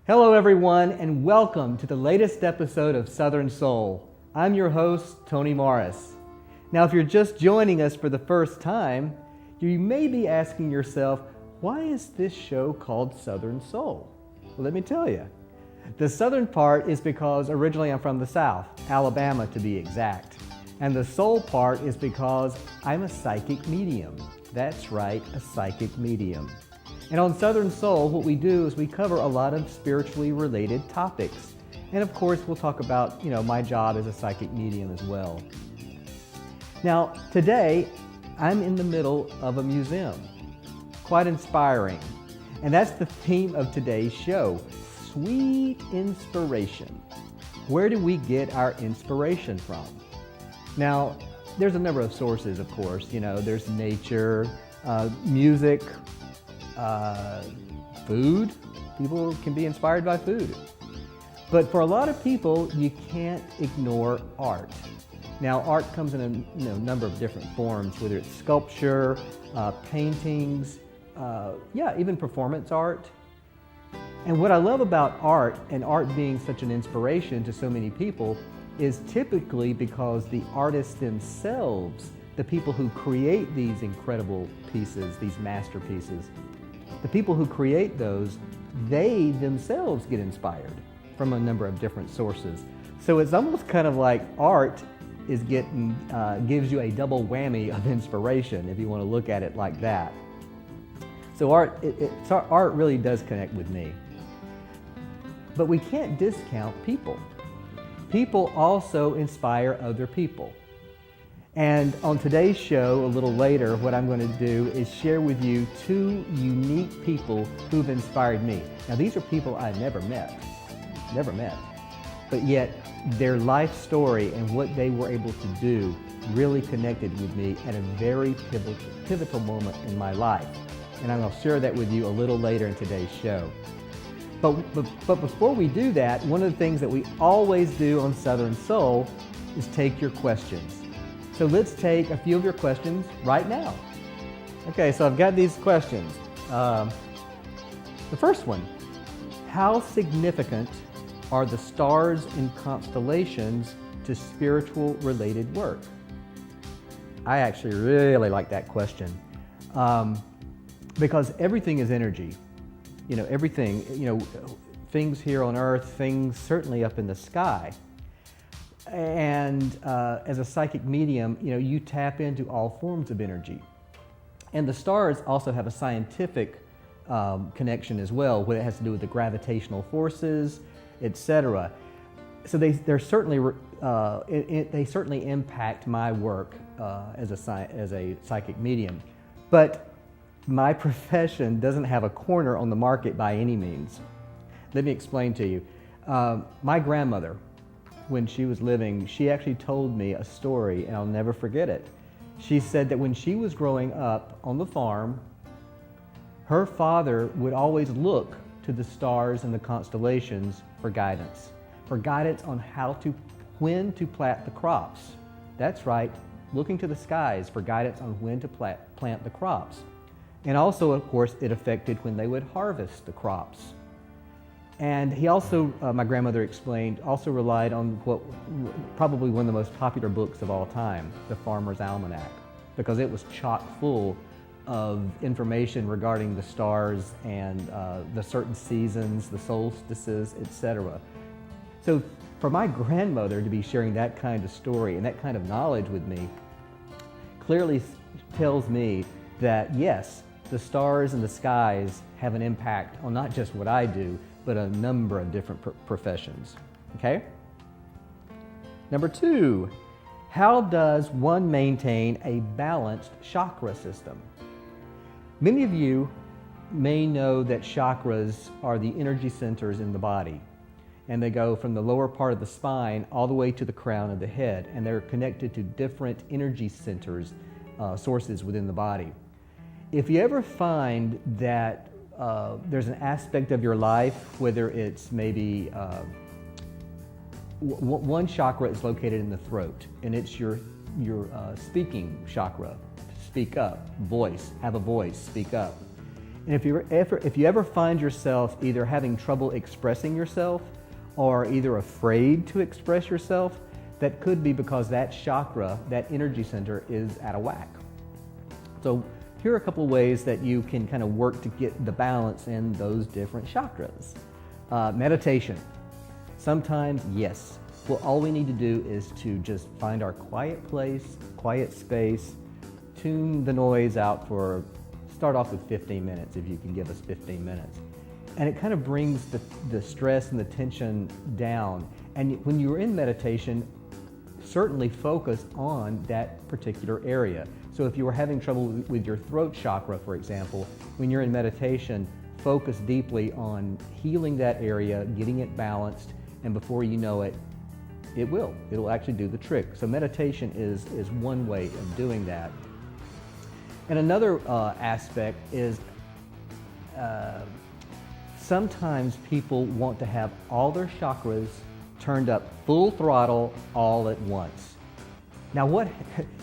Hello everyone, and welcome to the latest episode of Southern Soul. I'm your host, Tony Morris. Now, if you're just joining us for the first time, you may be asking yourself, why is this show called Southern Soul? Well, let me tell you. The southern part is because originally I'm from the South, Alabama to be exact. And the soul part is because I'm a psychic medium. That's right, a psychic medium. And on Southern Soul, what we do is we cover a lot of spiritually related topics. And of course, we'll talk about, my job as a psychic medium as well. Now, today, I'm in the middle of a museum. Quite inspiring. And that's the theme of today's show, sweet inspiration. Where do we get our inspiration from? Now, there's a number of sources, of course. There's nature, music, food. People can be inspired by food. But for a lot of people, you can't ignore art. Now, art comes in a number of different forms, whether it's sculpture, paintings, even performance art. And what I love about art, and art being such an inspiration to so many people, is typically because the artists themselves, the people who create these incredible pieces, these masterpieces, the people who create those, they themselves get inspired from a number of different sources. So it's almost kind of like art is gives you a double whammy of inspiration, if you want to look at it like that. So art really does connect with me. But we can't discount people. People also inspire other people. And on today's show, a little later, what I'm going to do is share with you two unique people who've inspired me. Now, these are people I've never met, but yet their life story and what they were able to do really connected with me at a very pivotal moment in my life. And I'm going to share that with you a little later in today's show. But before we do that, one of the things that we always do on Southern Soul is take your questions. So let's take a few of your questions right now. Okay, so I've got these questions. The first one, how significant are the stars and constellations to spiritual related work? I actually really like that question because everything is energy. Everything, things here on earth, things certainly up in the sky. And as a psychic medium, you tap into all forms of energy. And the stars also have a scientific connection as well, where it has to do with the gravitational forces, etc. So they certainly impact my work as a psychic medium. But my profession doesn't have a corner on the market by any means. Let me explain to you. My grandmother, when she was living, she actually told me a story, and I'll never forget it. She said that when she was growing up on the farm, her father would always look to the stars and the constellations for guidance on when to plant the crops. That's right, looking to the skies for guidance on when to plant the crops. And also, of course, it affected when they would harvest the crops. And he also, my grandmother explained, also relied on probably one of the most popular books of all time, The Farmer's Almanac, because it was chock full of information regarding the stars and the certain seasons, the solstices, etc. So for my grandmother to be sharing that kind of story and that kind of knowledge with me clearly tells me that yes, the stars and the skies have an impact on not just what I do, but a number of different professions. Okay? Number 2, how does one maintain a balanced chakra system? Many of you may know that chakras are the energy centers in the body, and they go from the lower part of the spine all the way to the crown of the head, and they're connected to different energy centers, sources within the body. If you ever find that there's an aspect of your life, whether it's maybe one chakra is located in the throat, and it's your speaking chakra. Speak up, voice, have a voice, speak up. And if you ever find yourself either having trouble expressing yourself or either afraid to express yourself, that could be because that chakra, that energy center, is out of whack. So here are a couple of ways that you can kind of work to get the balance in those different chakras. Meditation. Sometimes, yes. Well, all we need to do is to just find our quiet place, quiet space, tune the noise out start off with 15 minutes if you can give us 15 minutes. And it kind of brings the stress and the tension down. And when you're in meditation, certainly focus on that particular area. So if you were having trouble with your throat chakra, for example, when you're in meditation, focus deeply on healing that area, getting it balanced, and before you know it, it'll actually do the trick. So meditation is one way of doing that. And another aspect is sometimes people want to have all their chakras turned up full throttle all at once. Now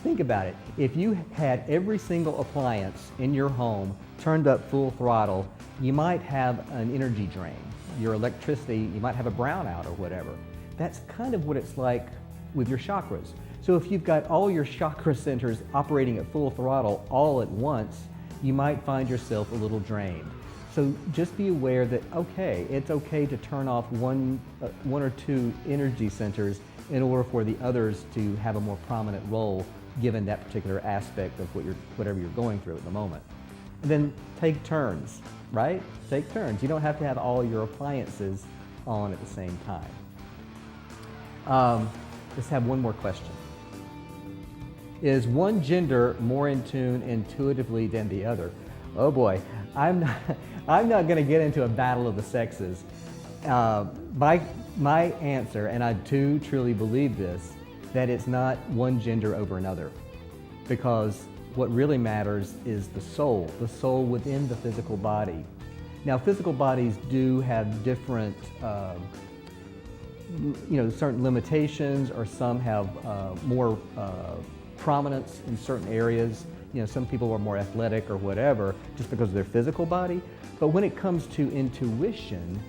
think about it. If you had every single appliance in your home turned up full throttle, you might have an energy drain. Your electricity, you might have a brownout or whatever. That's kind of what it's like with your chakras. So if you've got all your chakra centers operating at full throttle all at once, you might find yourself a little drained. So just be aware that, it's okay to turn off one or two energy centers in order for the others to have a more prominent role given that particular aspect of whatever you're going through at the moment. And then take turns, right? Take turns. You don't have to have all your appliances on at the same time. Let's have one more question. Is one gender more in tune intuitively than the other? Oh boy, I'm not going to get into a battle of the sexes. My answer, and I do truly believe this, that it's not one gender over another, because what really matters is the soul within the physical body. Now, physical bodies do have different, certain limitations, or some have more prominence in certain areas. Some people are more athletic or whatever just because of their physical body. But when it comes to intuition,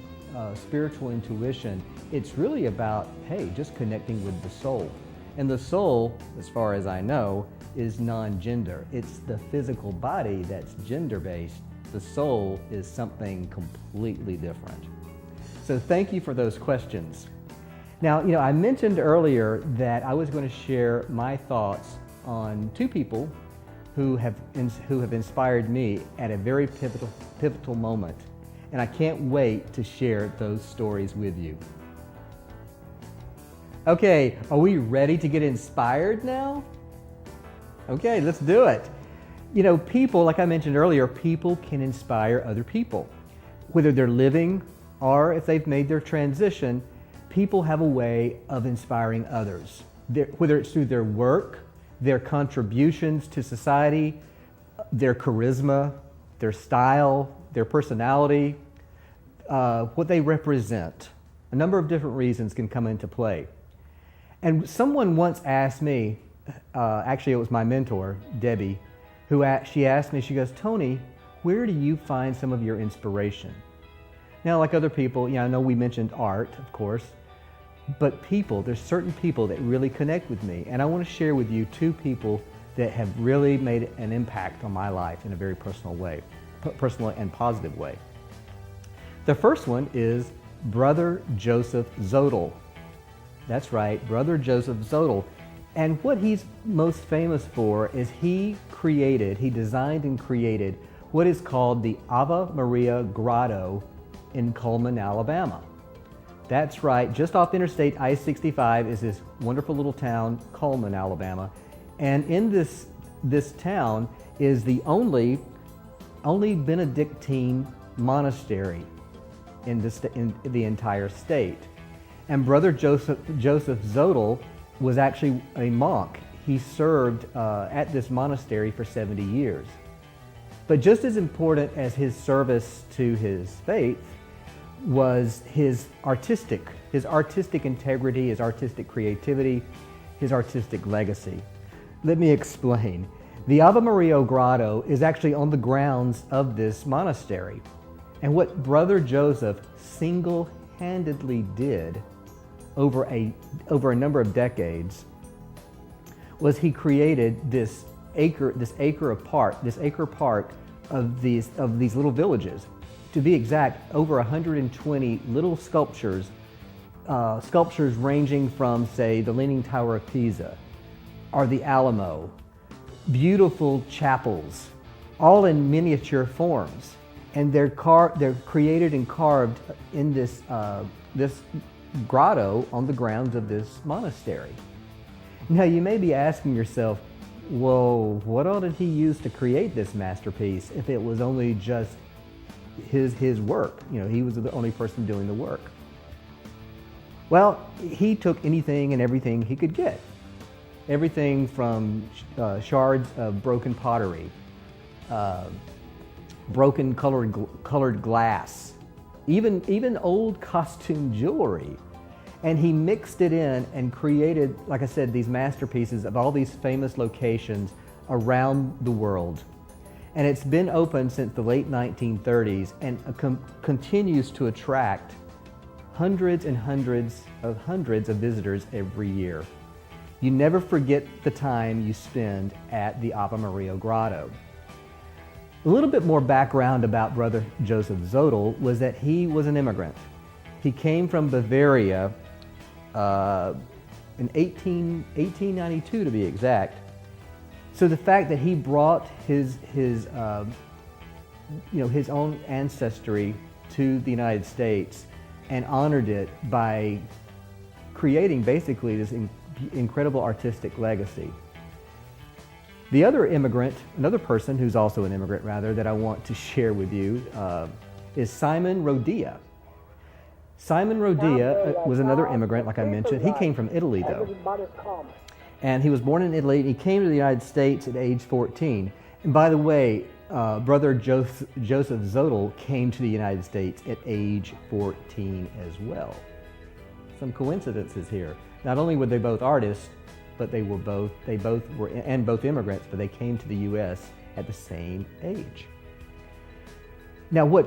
spiritual intuition, it's really about, just connecting with the soul. And the soul, as far as I know, is non-gender. It's the physical body that's gender-based. The soul is something completely different. So thank you for those questions. Now, I mentioned earlier that I was going to share my thoughts on two people who have inspired me at a very pivotal moment. And I can't wait to share those stories with you. Okay, are we ready to get inspired now? Okay, let's do it. People, like I mentioned earlier, people can inspire other people. Whether they're living or if they've made their transition, people have a way of inspiring others. Whether it's through their work, their contributions to society, their charisma, their style, their personality, what they represent. A number of different reasons can come into play. And someone once asked me, actually it was my mentor, Debbie, she asked me, she goes, Tony, where do you find some of your inspiration? Now, like other people, I know we mentioned art, of course, but there's certain people that really connect with me. And I want to share with you two people that have really made an impact on my life in a very personal and positive way. The first one is Brother Joseph Zodel. That's right, Brother Joseph Zodel. And what he's most famous for is he designed and created what is called the Ave Maria Grotto in Cullman, Alabama. That's right, just off Interstate I-65 is this wonderful little town, Cullman, Alabama. And in this town is the only Benedictine monastery in the entire state. And Brother Joseph Zodel was actually a monk. He served at this monastery for 70 years. But just as important as his service to his faith was his artistic integrity, his artistic creativity, his artistic legacy. Let me explain. The Ave Maria Grotto is actually on the grounds of this monastery. And what Brother Joseph single-handedly did over a number of decades was he created this acre park of these little villages. To be exact, over 120 little sculptures ranging from, say, the Leaning Tower of Pisa or the Alamo, beautiful chapels, all in miniature forms. And they're created and carved in this grotto on the grounds of this monastery. Now you may be asking yourself, well, what all did he use to create this masterpiece if it was only just his work? You know, he was the only person doing the work. Well, he took anything and everything he could get. Everything from shards of broken pottery, broken colored glass, even old costume jewelry. And he mixed it in and created, like I said, these masterpieces of all these famous locations around the world. And it's been open since the late 1930s and continues to attract hundreds and hundreds of visitors every year. You never forget the time you spend at the Ave Maria Grotto. A little bit more background about Brother Joseph Zodel was that he was an immigrant. He came from Bavaria in 1892 to be exact. So the fact that he brought his own ancestry to the United States and honored it by creating basically this incredible artistic legacy. The other immigrant, another person who's also an immigrant rather, that I want to share with you is Simon Rodia. Simon Rodia was another immigrant, like I mentioned. He came from Italy though. And he was born in Italy and he came to the United States at age 14. And by the way, Brother Joseph Zodel came to the United States at age 14 as well. Some coincidences here. Not only were they both artists, but they both were immigrants, but they came to the U.S. at the same age. Now what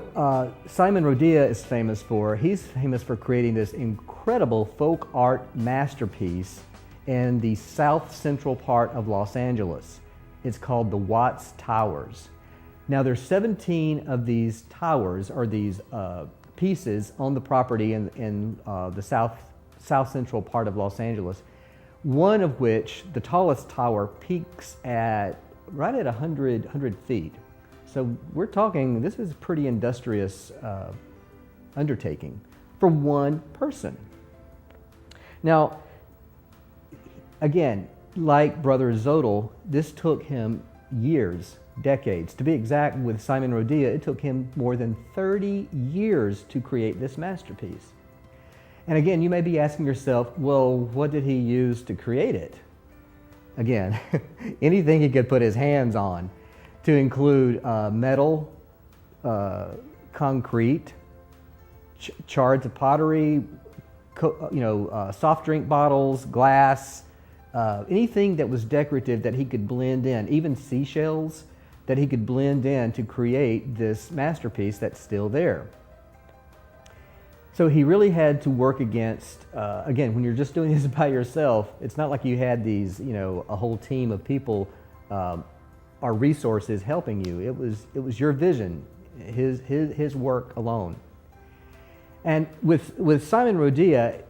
Simon Rodia is famous for, he's famous for creating this incredible folk art masterpiece in the south central part of Los Angeles. It's called the Watts Towers. Now there's 17 of these towers, or these pieces on the property in the south central part of Los Angeles, one of which, the tallest tower, peaks right at 100 feet. So we're talking, this is a pretty industrious undertaking for one person. Now, again, like Brother Zodel, this took him years, decades. To be exact, with Simon Rodia, it took him more than 30 years to create this masterpiece. And again, you may be asking yourself, well, what did he use to create it? Again, anything he could put his hands on, to include metal, concrete, shards of pottery, soft drink bottles, glass, anything that was decorative that he could blend in, even seashells that he could blend in to create this masterpiece that's still there. So he really had to work against, again, when you're just doing this by yourself, it's not like you had these, a whole team of people or resources helping you. It was your vision, his work alone. And with Simon Rodia,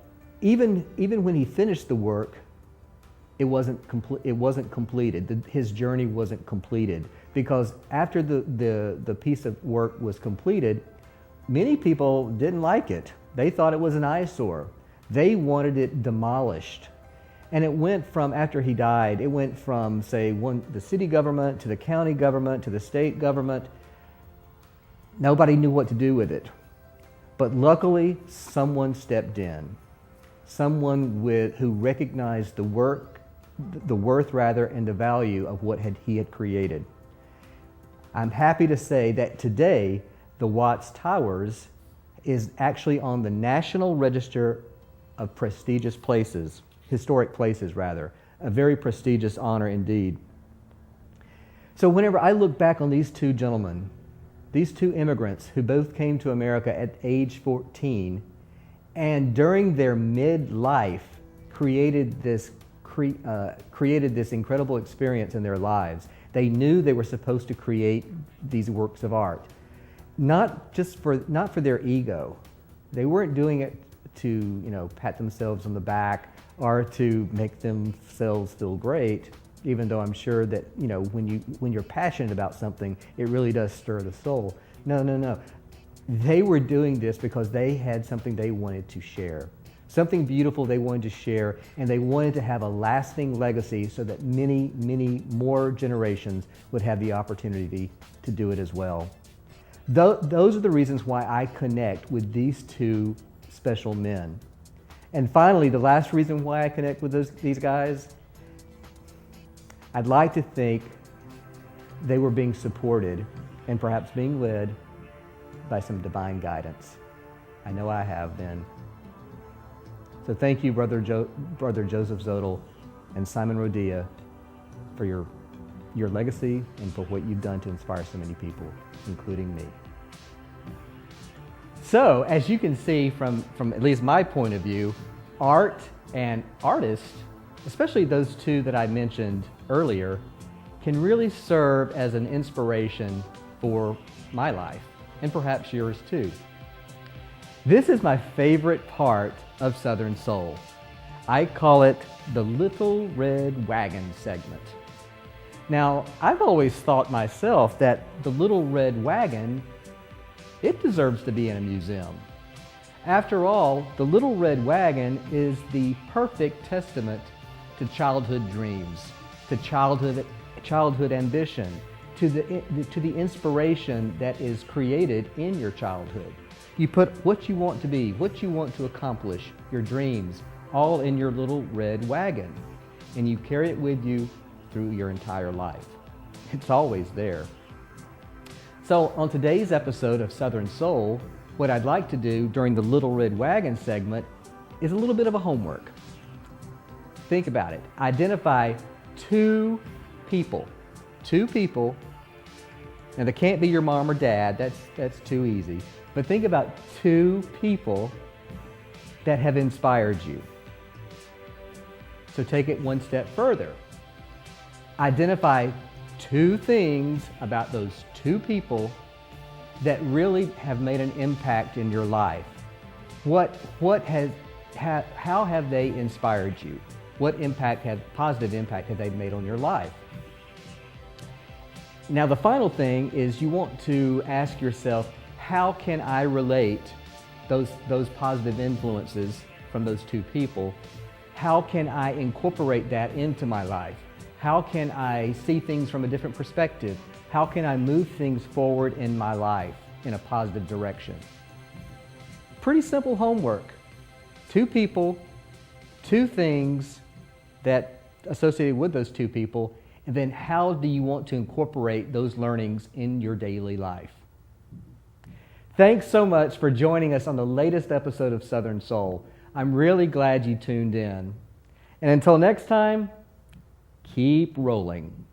even when he finished the work, it wasn't completed. His journey wasn't completed, because after the piece of work was completed, many people didn't like it. They thought it was an eyesore. They wanted it demolished. And it went from, after he died, it went from, say, the city government to the county government to the state government. Nobody knew what to do with it. But luckily, someone stepped in. Someone who recognized the worth and the value of what he had created. I'm happy to say that today, the Watts Towers is actually on the National Register of Prestigious Places, historic places rather, a very prestigious honor indeed. So whenever I look back on these two gentlemen, these two immigrants who both came to America at age 14, and during their midlife created this incredible experience in their lives. They knew they were supposed to create these works of art, not for their ego. They weren't doing it to pat themselves on the back or to make themselves feel great. Even though I'm sure that when you're passionate about something, it really does stir the soul. No. They were doing this because they had something they wanted to share. Something beautiful they wanted to share, and they wanted to have a lasting legacy so that many, many more generations would have the opportunity to do it as well. Those are the reasons why I connect with these two special men. And finally, the last reason why I connect with these guys, I'd like to think they were being supported and perhaps being led by some divine guidance. I know I have been. So thank you, Brother Joseph Zodel and Simon Rodia, for your legacy and for what you've done to inspire so many people, including me. So, as you can see from at least my point of view, art and artists, especially those two that I mentioned earlier, can really serve as an inspiration for my life, and perhaps yours too. This is my favorite part of Southern Soul. I call it the Little Red Wagon segment. Now, I've always thought myself that the Little Red Wagon, it deserves to be in a museum. After all, the Little Red Wagon is the perfect testament to childhood dreams, to childhood ambition, to the inspiration that is created in your childhood. You put what you want to be, what you want to accomplish, your dreams, all in your little red wagon, and you carry it with you through your entire life. It's always there. So on today's episode of Southern Soul, what I'd like to do during the Little Red Wagon segment is a little bit of a homework. Think about it. Identify two people. Now they can't be your mom or dad, that's too easy. But think about two people that have inspired you. So take it one step further. Identify two things about those two people that really have made an impact in your life. How have they inspired you? What positive impact have they made on your life? Now the final thing is you want to ask yourself, how can I relate those positive influences from those two people? How can I incorporate that into my life? How can I see things from a different perspective? How can I move things forward in my life in a positive direction? Pretty simple homework. Two people, two things that associated with those two people, and then how do you want to incorporate those learnings in your daily life? Thanks so much for joining us on the latest episode of Southern Soul. I'm really glad you tuned in. And until next time, keep rolling.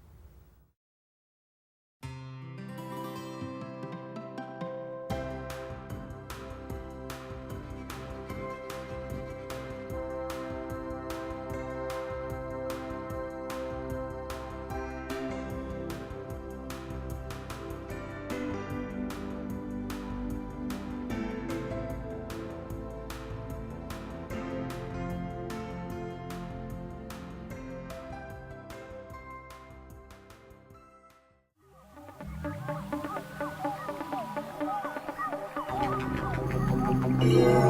Yeah.